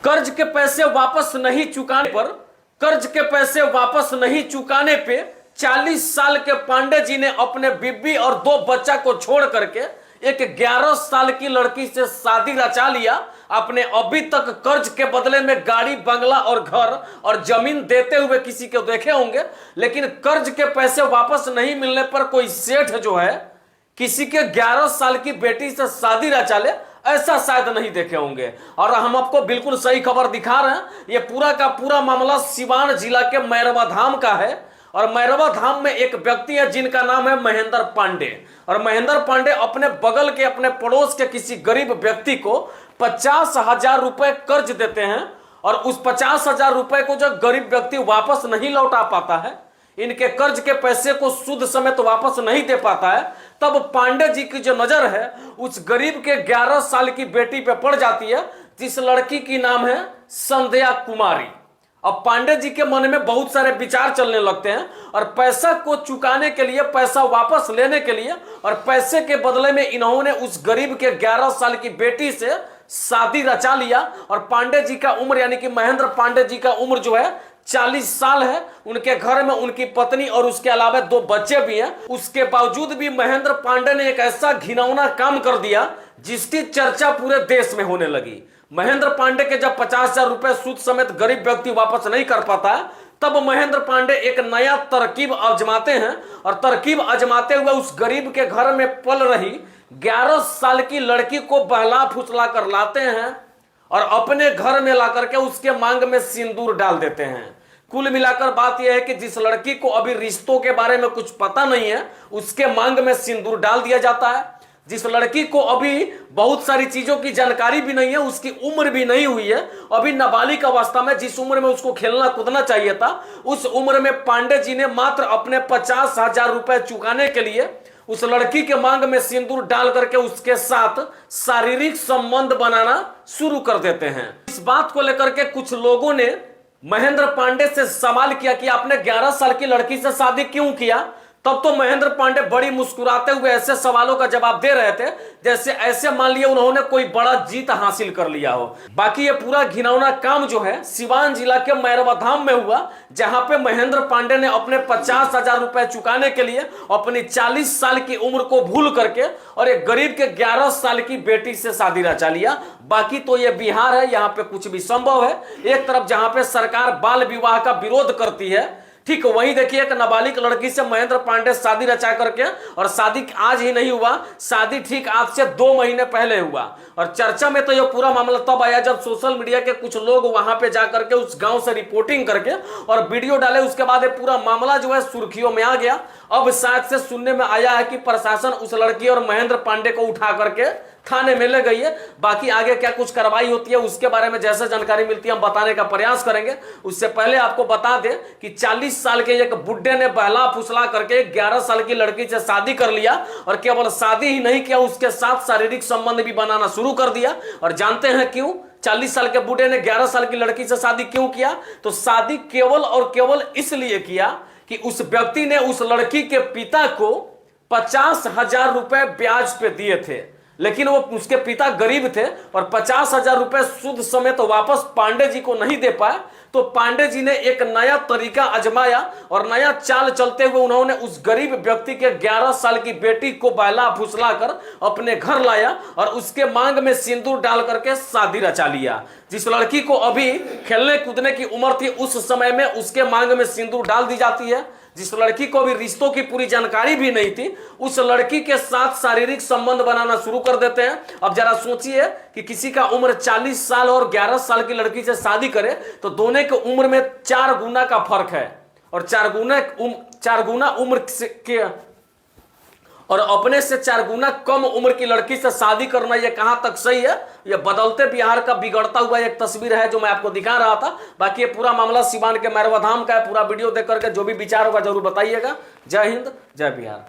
कर्ज के पैसे वापस नहीं चुकाने पर कर्ज के पैसे वापस नहीं चुकाने पे 40 साल के पांडे जी ने अपने बीबी और 2 बच्चा को छोड़ करके एक 11 साल की लड़की से शादी रचा लिया। अपने अभी तक कर्ज के बदले में गाड़ी, बंगला और घर और जमीन देते हुए किसी को देखे होंगे, लेकिन कर्ज के पैसे वापस नहीं मिलने पर कोई सेठ जो है किसी के 11 साल की बेटी से शादी रचा ले, ऐसा शायद नहीं देखे होंगे। और हम आपको बिल्कुल सही खबर दिखा रहे हैं। ये पूरा का पूरा मामला सिवान जिला के मैरवा धाम का है। और मैरवा धाम में एक व्यक्ति है जिनका नाम है महेंद्र पांडे। और महेंद्र पांडे अपने बगल के, अपने पड़ोस के किसी गरीब व्यक्ति को 50,000 रुपए कर्ज देते हैं। और उस 50,000 रुपए को जो गरीब व्यक्ति वापस नहीं लौटा पाता है, इनके कर्ज के पैसे को सूद समेत वापस नहीं दे पाता है, तब पांडे जी की जो नजर है उस गरीब के 11 साल की बेटी पे पड़ जाती है, जिस लड़की की नाम है संध्या कुमारी। अब पांडे जी के मन में बहुत सारे विचार चलने लगते हैं और पैसा को चुकाने के लिए, पैसा वापस लेने के लिए और पैसे के बदले में इन्होंने उस गरीब के 11 साल की बेटी से शादी रचा लिया। और पांडे जी का उम्र, यानी कि महेंद्र पांडे जी का उम्र जो है 40 साल है। उनके घर में उनकी पत्नी और उसके अलावा 2 बच्चे भी हैं। उसके बावजूद भी महेंद्र पांडे ने एक ऐसा घिनौना काम कर दिया जिसकी चर्चा पूरे देश में होने लगी। महेंद्र पांडे के जब 50,000 रुपए सूद समेत गरीब व्यक्ति वापस नहीं कर पाता है, तब महेंद्र पांडे एक नया तरकीब आजमाते हैं। और तरकीब आजमाते हुए उस गरीब के घर में पल रही 11 साल की लड़की को बहला फुसला कर लाते हैं और अपने घर में ला करके उसके मांग में सिंदूर डाल देते हैं। कुल मिलाकर बात यह है कि जिस लड़की को अभी रिश्तों के बारे में कुछ पता नहीं है, उसके मांग में सिंदूर डाल दिया जाता है। जिस लड़की को अभी बहुत सारी चीजों की जानकारी भी नहीं है, उसकी उम्र भी नहीं हुई है, अभी नाबालिग अवस्था में, जिस उम्र में उसको खेलना कूदना चाहिए था, उस उम्र में पांडे जी ने मात्र अपने 50,000 रुपए चुकाने के लिए उस लड़की के मांग में सिंदूर डाल करके उसके साथ शारीरिक संबंध बनाना शुरू कर देते हैं। इस बात को लेकर के कुछ लोगों ने महेंद्र पांडे से सवाल किया कि आपने 11 साल की लड़की से शादी क्यों किया। तब तो महेंद्र पांडे बड़ी मुस्कुराते हुए ऐसे सवालों का जवाब दे रहे थे जैसे ऐसे मान लिया उन्होंने कोई बड़ा जीत हासिल कर लिया हो। बाकी ये पूरा घिनौना काम जो है सिवान जिला के मैरवा धाम में हुआ, जहां पे महेंद्र पांडे ने अपने 50,000 रुपए चुकाने के लिए अपनी 40 साल की उम्र को भूल करके और एक गरीब के 11 साल की बेटी से शादी रचा लिया। बाकी तो ये बिहार है, यहाँ पे कुछ भी संभव है। एक तरफ जहां पे सरकार बाल विवाह का विरोध करती है, ठीक वहीं देखिए एक नाबालिग लड़की से महेंद्र पांडे शादी रचा करके, और शादी आज ही नहीं हुआ, शादी ठीक आज से 2 महीने पहले हुआ। और चर्चा में तो ये पूरा मामला तब आया जब सोशल मीडिया के कुछ लोग वहां पे जाकर के उस गांव से रिपोर्टिंग करके और वीडियो डाले। उसके बाद ये पूरा मामला जो है सुर्खियों में आ गया। अब शायद से सुनने में आया है कि प्रशासन उस लड़की और महेंद्र पांडे को उठा करके थाने में ले गई है। बाकी आगे क्या कुछ कार्रवाई होती है उसके बारे में जैसे जानकारी मिलती है हम बताने का प्रयास करेंगे। उससे पहले आपको बता दें कि 40 साल के एक बुड्ढे ने बहला फुसला करके 11 साल की लड़की से शादी कर लिया और केवल शादी ही नहीं किया, उसके साथ शारीरिक संबंध भी बनाना शुरू कर दिया। और जानते हैं क्यों 40 साल के बुड्ढे ने 11 साल की लड़की से शादी क्यों किया? तो शादी केवल और केवल इसलिए किया कि उस व्यक्ति ने उस लड़की के पिता को 50,000 रुपए ब्याज पे दिए थे, लेकिन वो उसके पिता गरीब थे और 50,000 रुपए सूद समेत वापस पांडे जी को नहीं दे पाए। तो पांडे जी ने एक नया तरीका आजमाया और नया चाल चलते हुए उन्होंने उस गरीब व्यक्ति के 11 साल की बेटी को बहला फुसला कर अपने घर लाया और उसके मांग में सिंदूर डाल करके शादी रचा लिया। जिस लड़की को अभी खेलने कूदने की उम्र थी उस समय में उसके मांग में सिंदूर डाल दी जाती है। जिस लड़की को अभी रिश्तों की पूरी जानकारी भी नहीं थी उस लड़की के साथ शारीरिक संबंध बनाना शुरू कर देते हैं। अब जरा सोचिए कि किसी का उम्र 40 साल और 11 साल की लड़की से शादी करे तो दोनों के उम्र में 4 गुना का फर्क है। और 4 गुना उम्र के और अपने से 4 गुना कम उम्र की लड़की से शादी करना यह कहां तक सही है? यह बदलते बिहार का बिगड़ता हुआ एक तस्वीर है जो मैं आपको दिखा रहा था। बाकी ये पूरा मामला सिवान के मैरवा धाम का है। पूरा वीडियो देख करके जो भी विचार होगा जरूर बताइएगा। जय हिंद, जय बिहार।